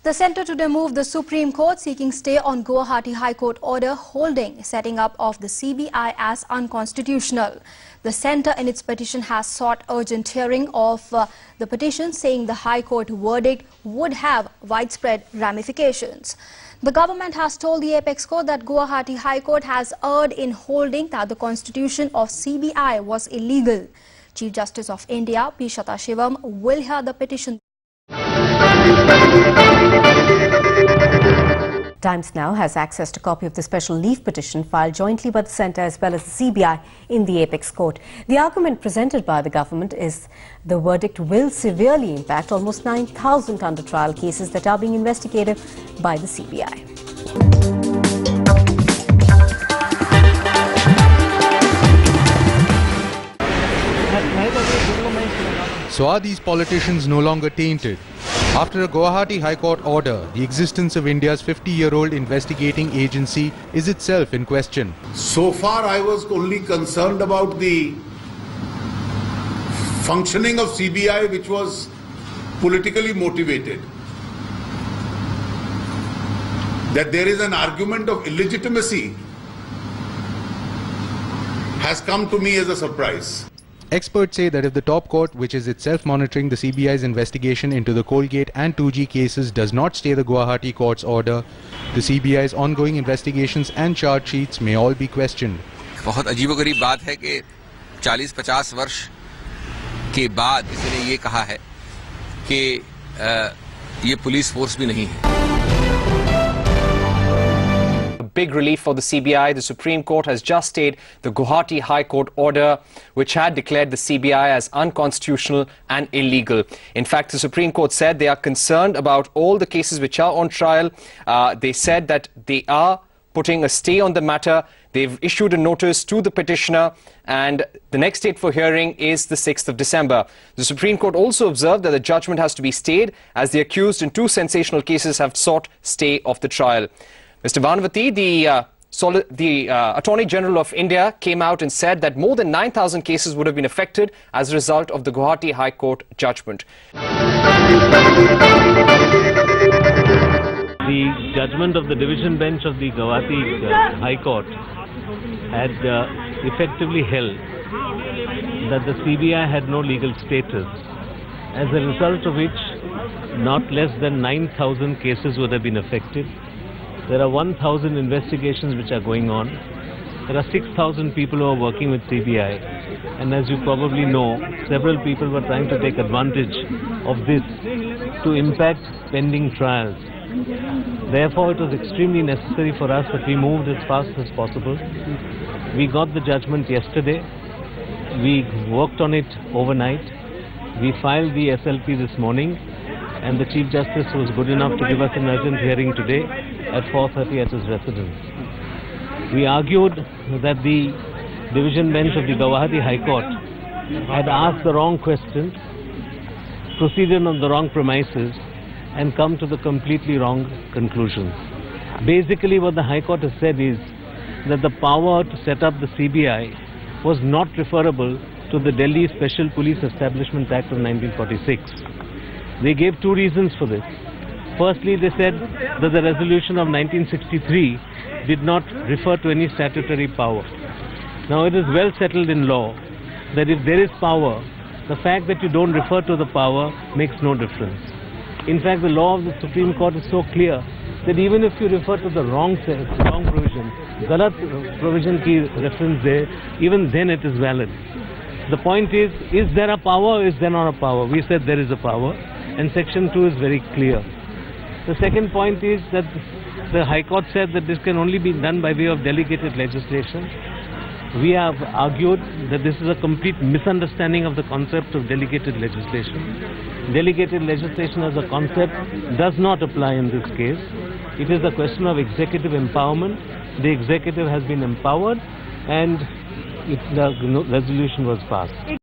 The centre today moved the Supreme Court seeking stay on Gauhati High Court order holding setting up of the CBI as unconstitutional. The centre in its petition has sought urgent hearing of the petition, saying the High Court verdict would have widespread ramifications. The government has told the Apex Court that Gauhati High Court has erred in holding that the constitution of CBI was illegal. Chief Justice of India, P. Shivam, will hear the petition. Times Now has accessed a copy of the special leave petition filed jointly by the Centre as well as the CBI in the Apex Court. The argument presented by the government is the verdict will severely impact almost 9,000 under trial cases that are being investigated by the CBI. So are these politicians no longer tainted? After a Gauhati High Court order, the existence of India's 50-year-old investigating agency is itself in question. So far, I was only concerned about the functioning of CBI, which was politically motivated. That there is an argument of illegitimacy has come to me as a surprise. Experts say that if the top court, which is itself monitoring the CBI's investigation into the Colgate and 2G cases, does not stay the Gauhati court's order, the CBI's ongoing investigations and charge sheets may all be questioned. बहुत अजीबोगरीब बात है कि 40-50 वर्ष के बाद इसने ये कहा है कि ये पुलिस फोर्स भी नहीं है. Big relief for the CBI. The Supreme Court has just stayed the Gauhati High Court order, which had declared the CBI as unconstitutional and illegal. In fact, the Supreme Court said they are concerned about all the cases which are on trial. They said that they are putting a stay on the matter. They've issued a notice to the petitioner, and the next date for hearing is the 6th of December. The Supreme Court also observed that the judgment has to be stayed as the accused in 2 sensational cases have sought stay of the trial. Mr. Bhanavati, the Attorney General of India came out and said that more than 9,000 cases would have been affected as a result of the Gauhati High Court judgment. The judgment of the division bench of the Gauhati High Court had effectively held that the CBI had no legal status, as a result of which not less than 9,000 cases would have been affected. There are 1,000 investigations which are going on. There are 6,000 people who are working with CBI. And as you probably know, several people were trying to take advantage of this to impact pending trials. Therefore, it was extremely necessary for us that we moved as fast as possible. We got the judgment yesterday. We worked on it overnight. We filed the SLP this morning. And the Chief Justice was good enough to give us an urgent hearing today at 4:30 at his residence. We argued that the division bench of the Gauhati High Court had asked the wrong questions, proceeded on the wrong premises, and come to the completely wrong conclusions. Basically, what the High Court has said is that the power to set up the CBI was not referable to the Delhi Special Police Establishment Act of 1946. They gave 2 reasons for this. Firstly, they said that the resolution of 1963 did not refer to any statutory power. Now, it is well settled in law that if there is power, the fact that you don't refer to the power makes no difference. In fact, the law of the Supreme Court is so clear that even if you refer to the wrong provision, galat provision ki reference there, even then it is valid. The point is there a power or is there not a power? We said there is a power, and Section 2 is very clear. The second point is that the High Court said that this can only be done by way of delegated legislation. We have argued that this is a complete misunderstanding of the concept of delegated legislation. Delegated legislation as a concept does not apply in this case. It is a question of executive empowerment. The executive has been empowered and the resolution was passed.